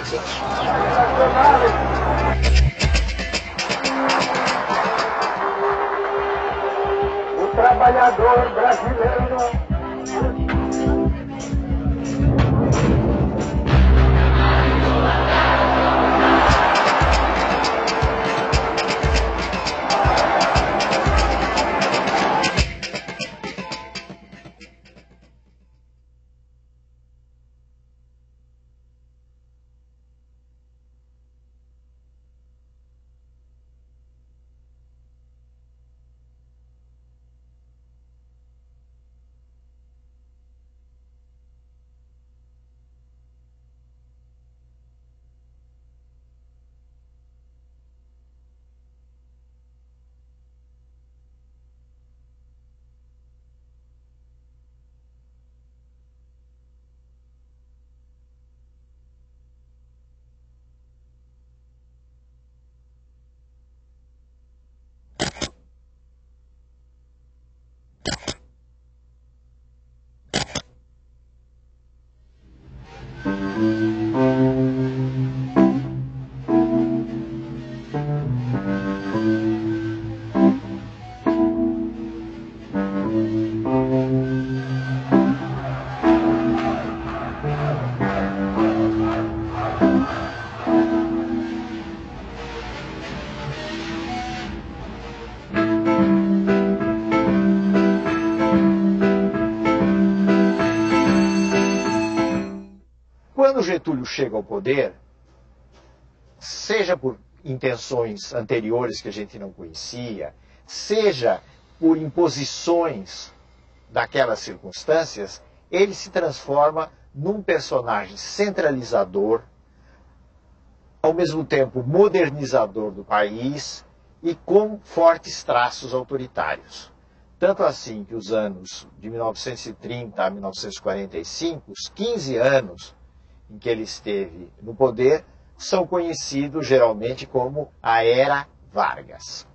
O trabalhador brasileiro Quando Getúlio chega ao poder, seja por intenções anteriores que a gente não conhecia, seja por imposições daquelas circunstâncias, ele se transforma num personagem centralizador, ao mesmo tempo modernizador do país e com fortes traços autoritários. Tanto assim que os anos de 1930 a 1945, os 15 anos em que ele esteve no poder, são conhecidos geralmente como a Era Vargas.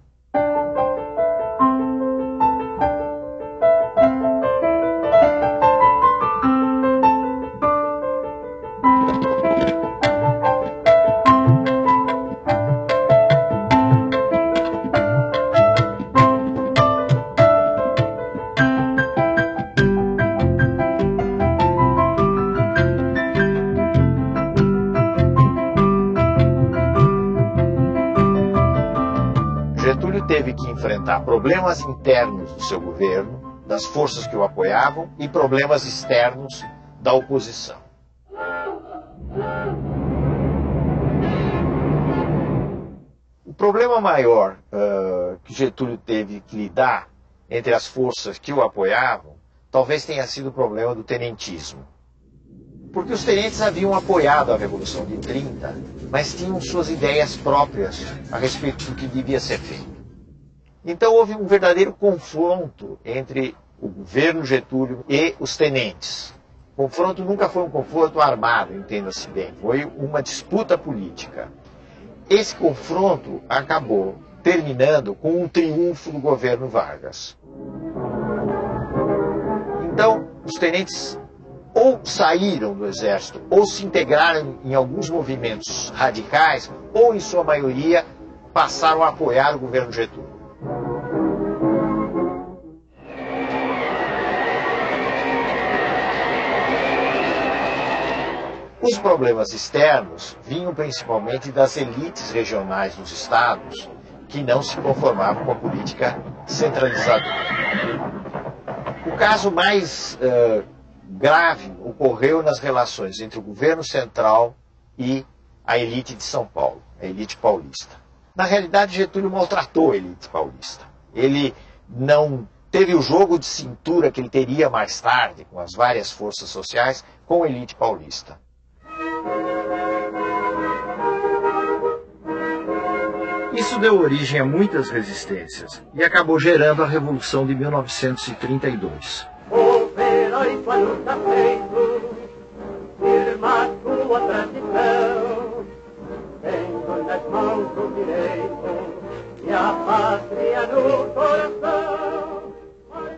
Getúlio teve que enfrentar problemas internos do seu governo, das forças que o apoiavam, e problemas externos da oposição. O problema maior que Getúlio teve que lidar entre as forças que o apoiavam, talvez tenha sido o problema do tenentismo. Porque os tenentes haviam apoiado a Revolução de 30, mas tinham suas ideias próprias a respeito do que devia ser feito. Então houve um verdadeiro confronto entre o governo Getúlio e os tenentes. O confronto nunca foi um confronto armado, entenda-se bem, foi uma disputa política. Esse confronto acabou terminando com um triunfo do governo Vargas. Então, os tenentes ou saíram do exército, ou se integraram em alguns movimentos radicais, ou, em sua maioria, passaram a apoiar o governo Getúlio. Os problemas externos vinham principalmente das elites regionais dos estados, que não se conformavam com a política centralizadora. O caso mais grave ocorreu nas relações entre o governo central e a elite de São Paulo, a elite paulista. Na realidade, Getúlio maltratou a elite paulista. Ele não teve o jogo de cintura que ele teria mais tarde, com as várias forças sociais, com a elite paulista. Isso deu origem a muitas resistências e acabou gerando a Revolução de 1932. Herói sua luta feito, firma sua tradição, tendo nas mãos o direito e a pátria no coração.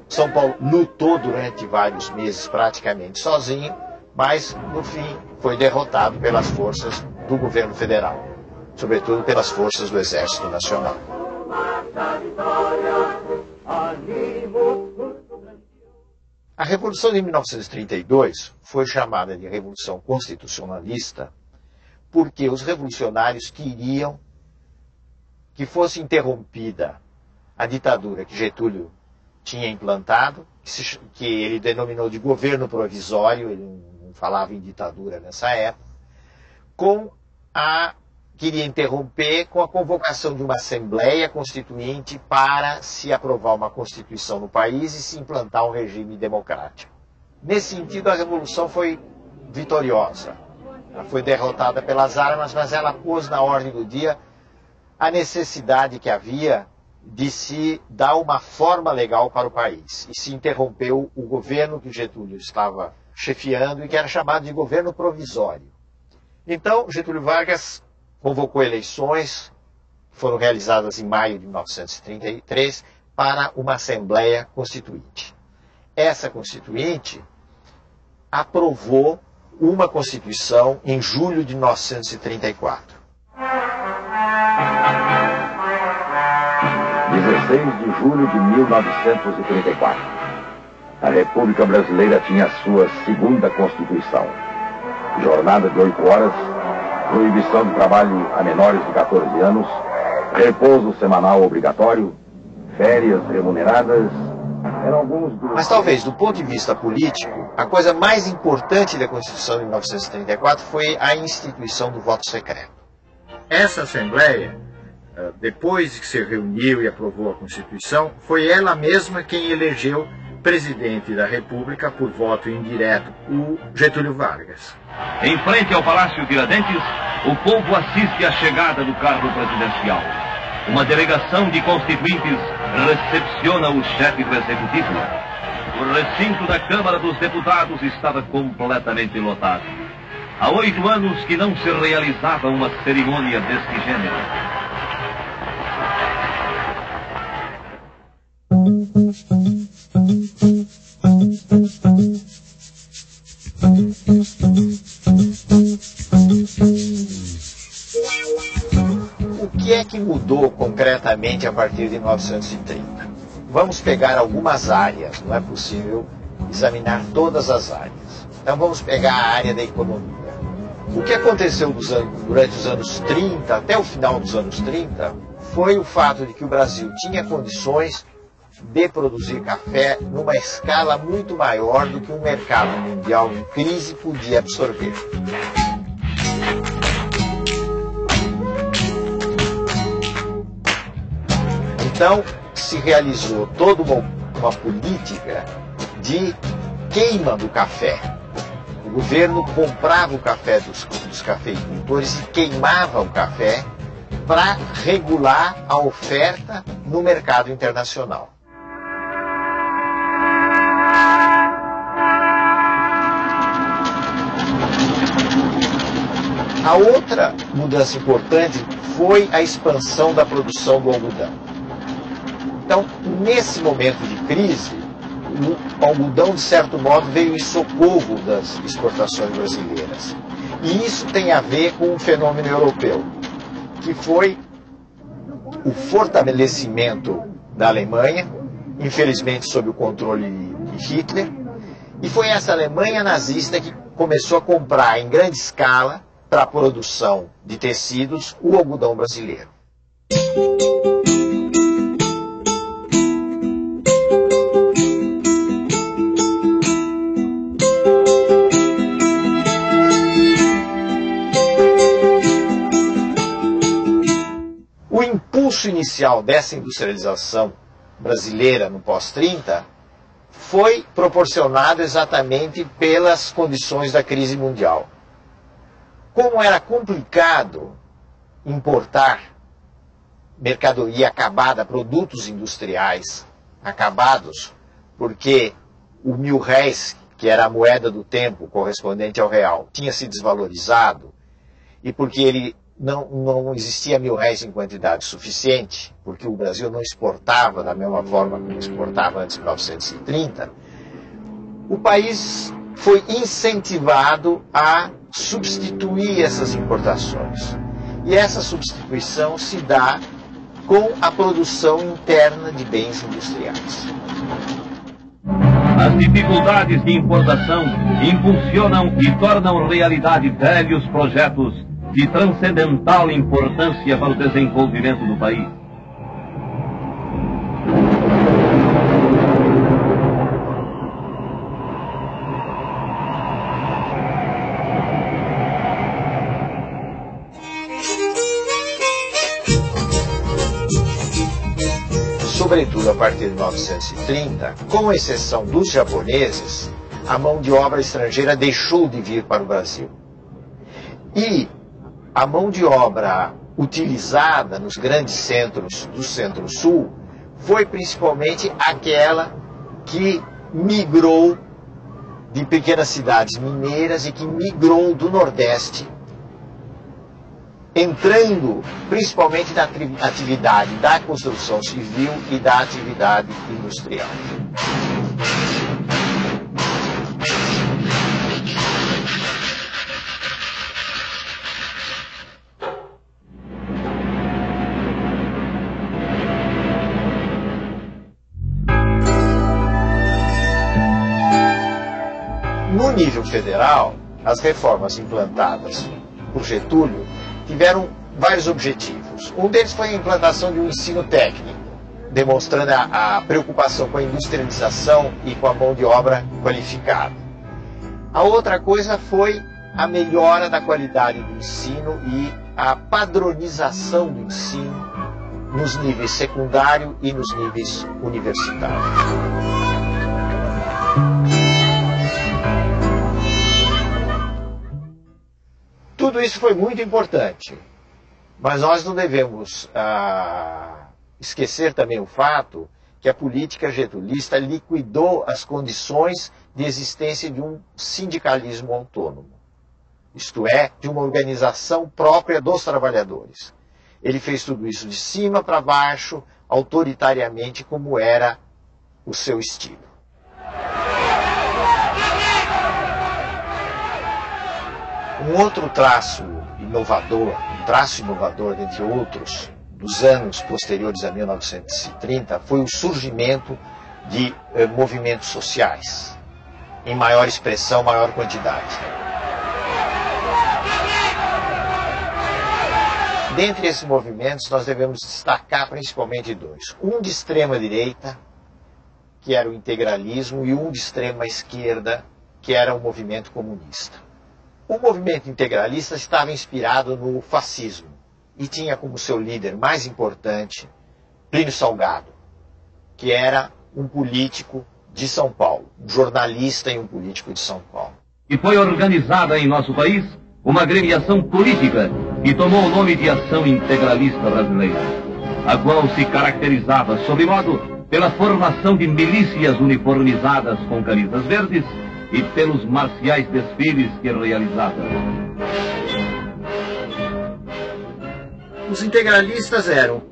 São Paulo lutou durante vários meses praticamente sozinho, mas no fim foi derrotado pelas forças do governo federal, sobretudo pelas forças do Exército Nacional. A Revolução de 1932 foi chamada de Revolução Constitucionalista porque os revolucionários queriam que fosse interrompida a ditadura que Getúlio tinha implantado, que ele denominou de governo provisório, ele não falava em ditadura nessa época, queria interromper com a convocação de uma Assembleia Constituinte para se aprovar uma Constituição no país e se implantar um regime democrático. Nesse sentido, a Revolução foi vitoriosa. Ela foi derrotada pelas armas, mas ela pôs na ordem do dia a necessidade que havia de se dar uma forma legal para o país. E se interrompeu o governo que Getúlio estava chefiando e que era chamado de governo provisório. Então, Getúlio Vargas convocou eleições, que foram realizadas em maio de 1933, para uma Assembleia Constituinte. Essa Constituinte aprovou uma Constituição em julho de 1934. 16 de julho de 1934. A República Brasileira tinha a sua segunda Constituição. Jornada de 8 horas, proibição de trabalho a menores de 14 anos, repouso semanal obrigatório, férias remuneradas, eram alguns dos... Mas talvez, do ponto de vista político, a coisa mais importante da Constituição de 1934 foi a instituição do voto secreto. Essa Assembleia, depois que se reuniu e aprovou a Constituição, foi ela mesma quem elegeu presidente da República por voto indireto, o Getúlio Vargas. Em frente ao Palácio Tiradentes, o povo assiste à chegada do carro presidencial. Uma delegação de constituintes recepciona o chefe do Executivo. O recinto da Câmara dos Deputados estava completamente lotado. Há 8 anos que não se realizava uma cerimônia deste gênero. O que é que mudou concretamente a partir de 1930? Vamos pegar algumas áreas, não é possível examinar todas as áreas. Então vamos pegar a área da economia. O que aconteceu durante os anos 30, até o final dos anos 30, foi o fato de que o Brasil tinha condições de produzir café numa escala muito maior do que o mercado mundial em crise podia absorver. Então, se realizou toda uma política de queima do café. O governo comprava o café dos cafeicultores e queimava o café para regular a oferta no mercado internacional. A outra mudança importante foi a expansão da produção do algodão. Então, nesse momento de crise, o algodão, de certo modo, veio em socorro das exportações brasileiras. E isso tem a ver com um fenômeno europeu, que foi o fortalecimento da Alemanha, infelizmente sob o controle de Hitler, e foi essa Alemanha nazista que começou a comprar em grande escala, para a produção de tecidos, o algodão brasileiro. O impulso inicial dessa industrialização brasileira no pós-30 foi proporcionado exatamente pelas condições da crise mundial. Como era complicado importar mercadoria acabada, produtos industriais acabados, porque o mil-réis, que era a moeda do tempo correspondente ao real, tinha se desvalorizado, e porque ele não existia mil-réis em quantidade suficiente, porque o Brasil não exportava da mesma forma como exportava antes de 1930, o país foi incentivado a substituir essas importações. E essa substituição se dá com a produção interna de bens industriais. As dificuldades de importação impulsionam e tornam realidade velhos projetos de transcendental importância para o desenvolvimento do país. Sobretudo a partir de 1930, com exceção dos japoneses, a mão de obra estrangeira deixou de vir para o Brasil. E a mão de obra utilizada nos grandes centros do Centro-Sul foi principalmente aquela que migrou de pequenas cidades mineiras e que migrou do Nordeste, entrando principalmente na atividade da construção civil e da atividade industrial. No nível federal, as reformas implantadas por Getúlio tiveram vários objetivos. Um deles foi a implantação de um ensino técnico, demonstrando a preocupação com a industrialização e com a mão de obra qualificada. A outra coisa foi a melhora da qualidade do ensino e a padronização do ensino nos níveis secundário e nos níveis universitários. Tudo isso foi muito importante, mas nós não devemos esquecer também o fato que a política getulista liquidou as condições de existência de um sindicalismo autônomo, isto é, de uma organização própria dos trabalhadores. Ele fez tudo isso de cima para baixo, autoritariamente, como era o seu estilo. Um outro traço inovador, dentre outros, dos anos posteriores a 1930, foi o surgimento de movimentos sociais, em maior expressão, maior quantidade. Dentre esses movimentos, nós devemos destacar principalmente dois. Um de extrema direita, que era o integralismo, e um de extrema esquerda, que era o movimento comunista. O movimento integralista estava inspirado no fascismo e tinha como seu líder mais importante Plínio Salgado, que era um político de São Paulo, um jornalista e um político de São Paulo. E foi organizada em nosso país uma agremiação política que tomou o nome de Ação Integralista Brasileira, a qual se caracterizava, sobremodo, pela formação de milícias uniformizadas com camisas verdes e pelos marciais desfiles que realizava. Os integralistas eram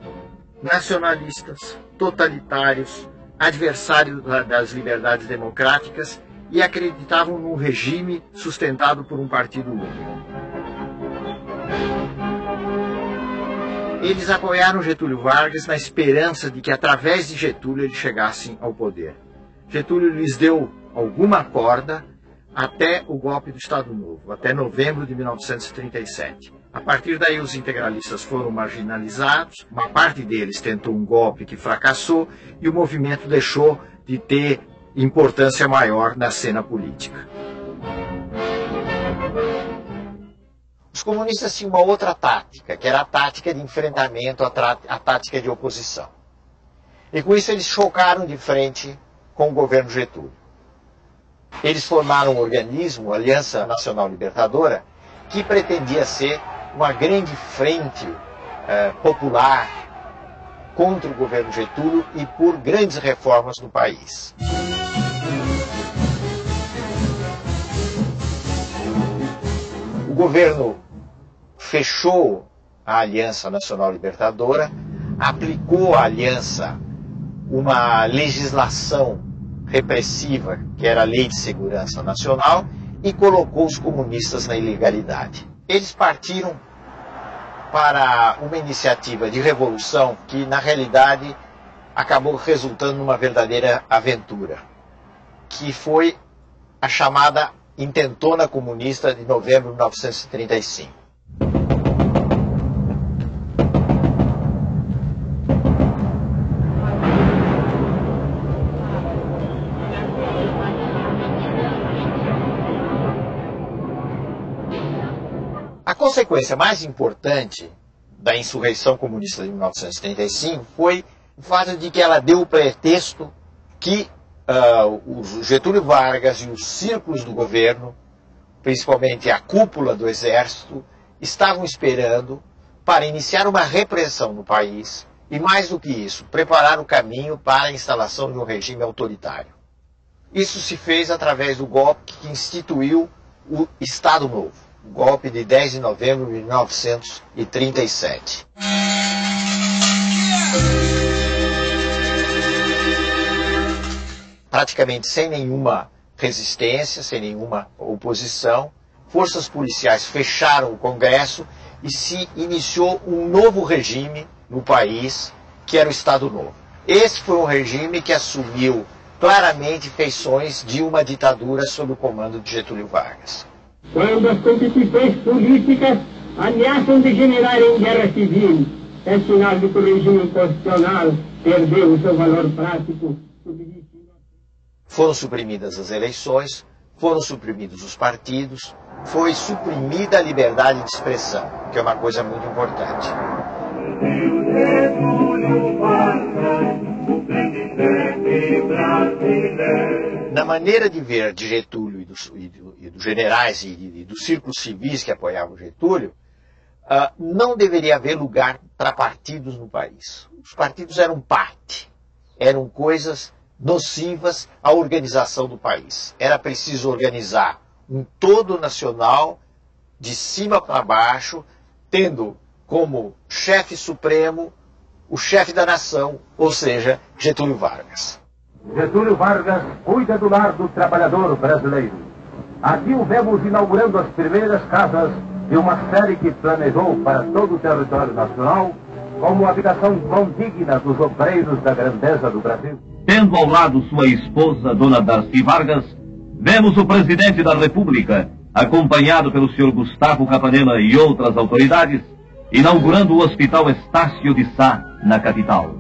nacionalistas, totalitários, adversários das liberdades democráticas e acreditavam num regime sustentado por um partido único. Eles apoiaram Getúlio Vargas na esperança de que através de Getúlio eles chegassem ao poder. Getúlio lhes deu alguma corda até o golpe do Estado Novo, até novembro de 1937. A partir daí os integralistas foram marginalizados, uma parte deles tentou um golpe que fracassou e o movimento deixou de ter importância maior na cena política. Os comunistas tinham uma outra tática, que era a tática de enfrentamento, a tática de oposição. E com isso eles chocaram de frente com o governo Getúlio. Eles formaram um organismo, a Aliança Nacional Libertadora, que pretendia ser uma grande frente popular contra o governo Getúlio e por grandes reformas no país. O governo fechou a Aliança Nacional Libertadora, aplicou à aliança uma legislação repressiva, que era a Lei de Segurança Nacional, e colocou os comunistas na ilegalidade. Eles partiram para uma iniciativa de revolução que, na realidade, acabou resultando numa verdadeira aventura, que foi a chamada Intentona Comunista de novembro de 1935. A consequência mais importante da insurreição comunista de 1935 foi o fato de que ela deu o pretexto que o Getúlio Vargas e os círculos do governo, principalmente a cúpula do exército, estavam esperando para iniciar uma repressão no país e, mais do que isso, preparar o caminho para a instalação de um regime autoritário. Isso se fez através do golpe que instituiu o Estado Novo, o golpe de 10 de novembro de 1937. Praticamente sem nenhuma resistência, sem nenhuma oposição, forças policiais fecharam o Congresso e se iniciou um novo regime no país, que era o Estado Novo. Esse foi um regime que assumiu claramente feições de uma ditadura sob o comando de Getúlio Vargas. Quando as constituições políticas ameaçam degenerar em guerra civil, é sinal de que o regime constitucional perdeu o seu valor prático. Foram suprimidas as eleições, foram suprimidos os partidos, foi suprimida a liberdade de expressão, que é uma coisa muito importante. Na maneira de ver de Getúlio e dos generais e dos círculos civis que apoiavam Getúlio, não deveria haver lugar para partidos no país. Os partidos eram parte, eram coisas nocivas à organização do país. Era preciso organizar um todo nacional, de cima para baixo, tendo como chefe supremo o chefe da nação, ou seja, Getúlio Vargas. Getúlio Vargas cuida do lar do trabalhador brasileiro. Aqui o vemos inaugurando as primeiras casas de uma série que planejou para todo o território nacional como habitação condigna dos obreiros da grandeza do Brasil. Tendo ao lado sua esposa, Dona Darcy Vargas, vemos o presidente da República, acompanhado pelo senhor Gustavo Capanema e outras autoridades, inaugurando o Hospital Estácio de Sá, na capital.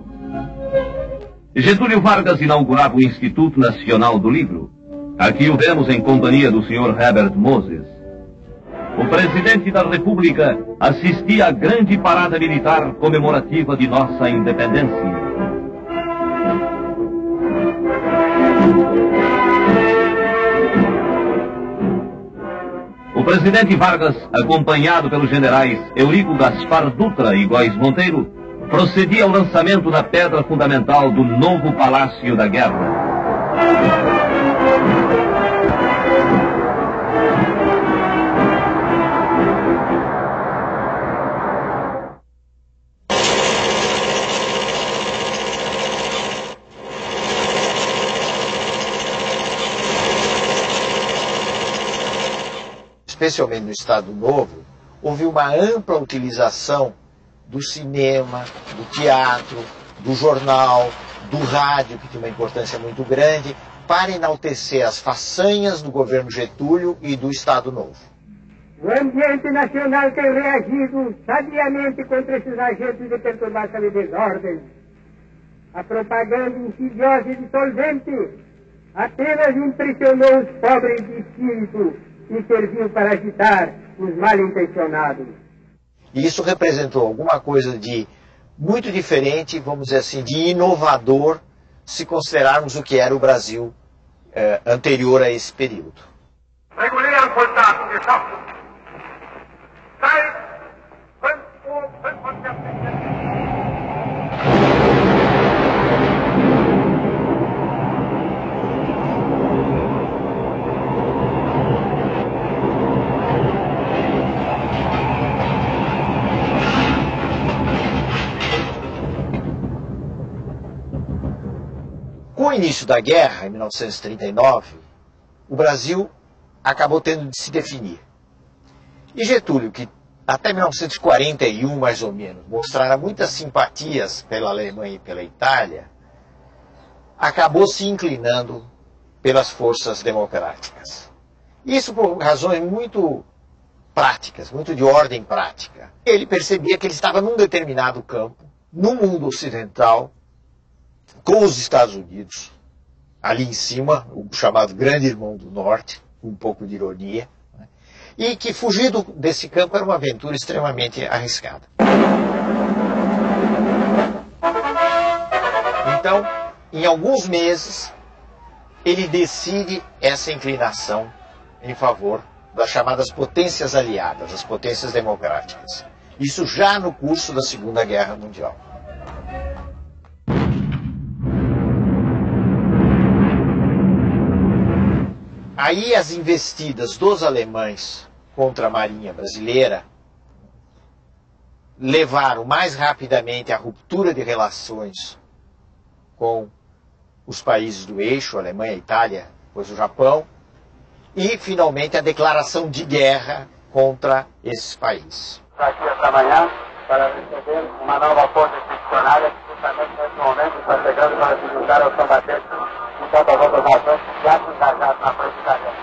Getúlio Vargas inaugurava o Instituto Nacional do Livro. Aqui o vemos em companhia do senhor Herbert Moses. O presidente da República assistia à grande parada militar comemorativa de nossa independência. O presidente Vargas, acompanhado pelos generais Eurico Gaspar Dutra e Góes Monteiro, procedia ao lançamento da pedra fundamental do novo Palácio da Guerra. Especialmente no Estado Novo, houve uma ampla utilização do cinema, do teatro, do jornal, do rádio, que tinha uma importância muito grande, para enaltecer as façanhas do governo Getúlio e do Estado Novo. O ambiente nacional tem reagido sabiamente contra esses agentes de perturbação e desordem. A propaganda insidiosa e dissolvente apenas impressionou os pobres de espírito e serviu para agitar os mal-intencionados. E isso representou alguma coisa de muito diferente, vamos dizer assim, de inovador, se considerarmos o que era o Brasil anterior a esse período. Regulären Soldaten geschaffen. Seit 5:45 Com o início da guerra, em 1939, o Brasil acabou tendo de se definir. E Getúlio, que até 1941, mais ou menos, mostrara muitas simpatias pela Alemanha e pela Itália, acabou se inclinando pelas forças democráticas. Isso por razões muito práticas, muito de ordem prática. Ele percebia que ele estava num determinado campo, no mundo ocidental, com os Estados Unidos, ali em cima, o chamado Grande Irmão do Norte, com um pouco de ironia, né? E que fugir desse campo era uma aventura extremamente arriscada. Então, em alguns meses, ele decide essa inclinação em favor das chamadas potências aliadas, as potências democráticas. Isso já no curso da Segunda Guerra Mundial. Aí as investidas dos alemães contra a Marinha brasileira levaram mais rapidamente à ruptura de relações com os países do eixo, Alemanha, Itália, depois o Japão, e finalmente a declaração de guerra contra esses países. Aqui esta manhã para receber uma nova força expedicionária que justamente nesse momento está chegando para se juntar aos combatentes de tantas outras nações que já se engajaram na frente da guerra.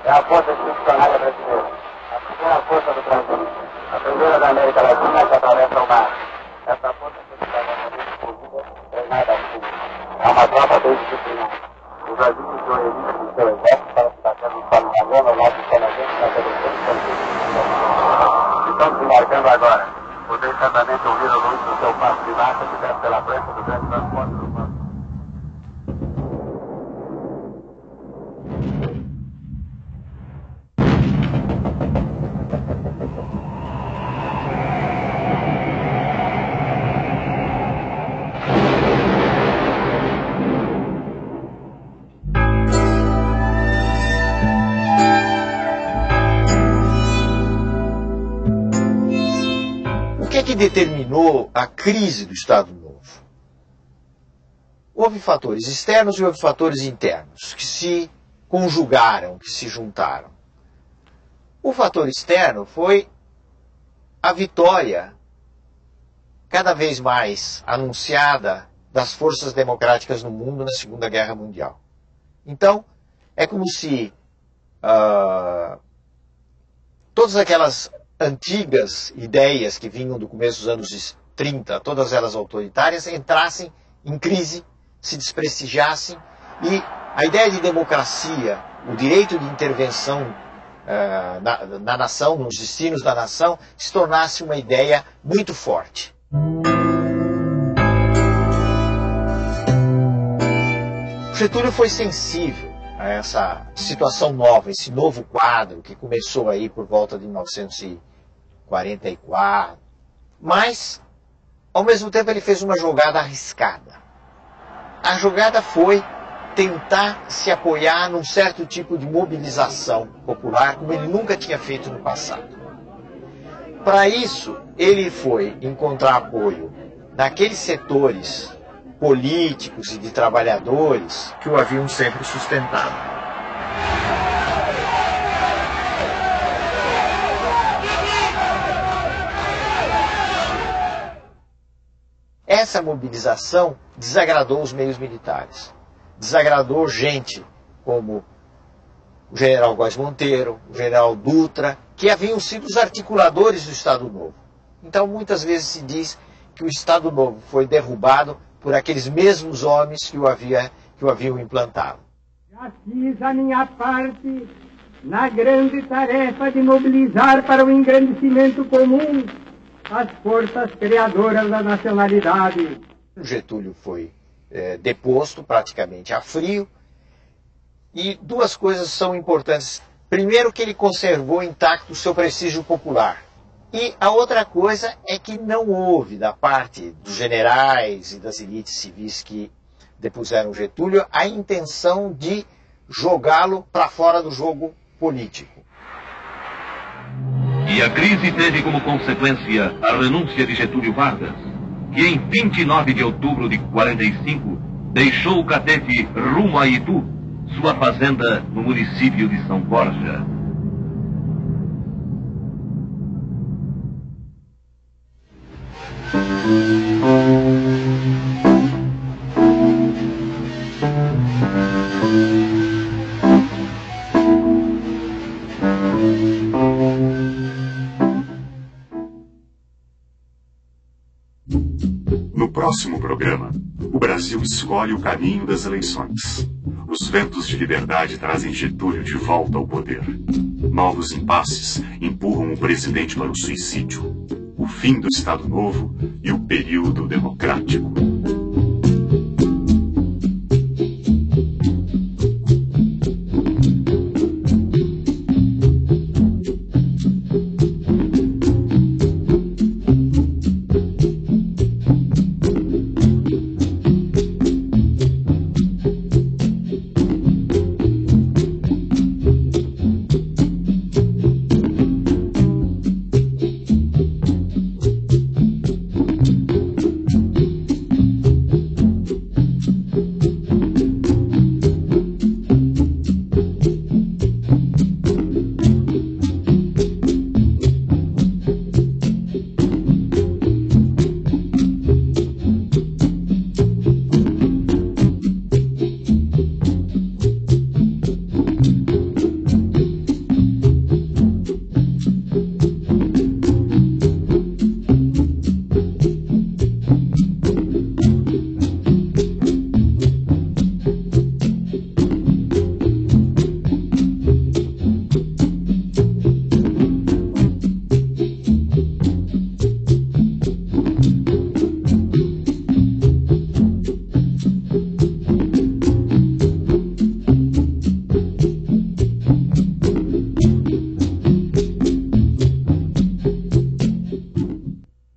É a força expedicionária brasileira, a primeira força do Brasil, a primeira da América Latina que atravessa o mar. Essa força expedicionária é treinada assim. É uma tropa bem disciplinada. O Brasil enviou elite do seu exército para se bater no solo da lona, ao lado dos canadienses, na seleção de conflito. Estamos embarcando agora. Vocês certamente ouviram muito do seu passo de marcha que desce pela frente do grande transporte do banco. O que determinou a crise do Estado Novo? Houve fatores externos e houve fatores internos que se conjugaram, que se juntaram. O fator externo foi a vitória cada vez mais anunciada das forças democráticas no mundo na Segunda Guerra Mundial. Então, é como se todas aquelas antigas ideias que vinham do começo dos anos 30, todas elas autoritárias, entrassem em crise, se desprestigiassem, e a ideia de democracia, o direito de intervenção na nação, nos destinos da nação, se tornasse uma ideia muito forte. Getúlio foi sensível a essa situação nova, esse novo quadro que começou aí por volta de 1944, mas, ao mesmo tempo, ele fez uma jogada arriscada. A jogada foi tentar se apoiar num certo tipo de mobilização popular, como ele nunca tinha feito no passado. Para isso, ele foi encontrar apoio naqueles setores políticos e de trabalhadores que o haviam sempre sustentado. Essa mobilização desagradou os meios militares, desagradou gente como o general Góes Monteiro, o general Dutra, que haviam sido os articuladores do Estado Novo. Então, muitas vezes se diz que o Estado Novo foi derrubado por aqueles mesmos homens que o haviam implantado. Já fiz a minha parte na grande tarefa de mobilizar para o engrandecimento comum as forças criadoras da nacionalidade. Getúlio foi deposto praticamente a frio, e duas coisas são importantes. Primeiro, que ele conservou intacto o seu prestígio popular. E a outra coisa é que não houve, da parte dos generais e das elites civis que depuseram Getúlio, a intenção de jogá-lo para fora do jogo político. E a crise teve como consequência a renúncia de Getúlio Vargas, que em 29 de outubro de 45 deixou o Catete rumo a Itu sua fazenda no município de São Borja. No próximo programa, o Brasil escolhe o caminho das eleições. Os ventos de liberdade trazem Getúlio de volta ao poder. Novos impasses empurram o presidente para o suicídio. O fim do Estado Novo e o período democrático.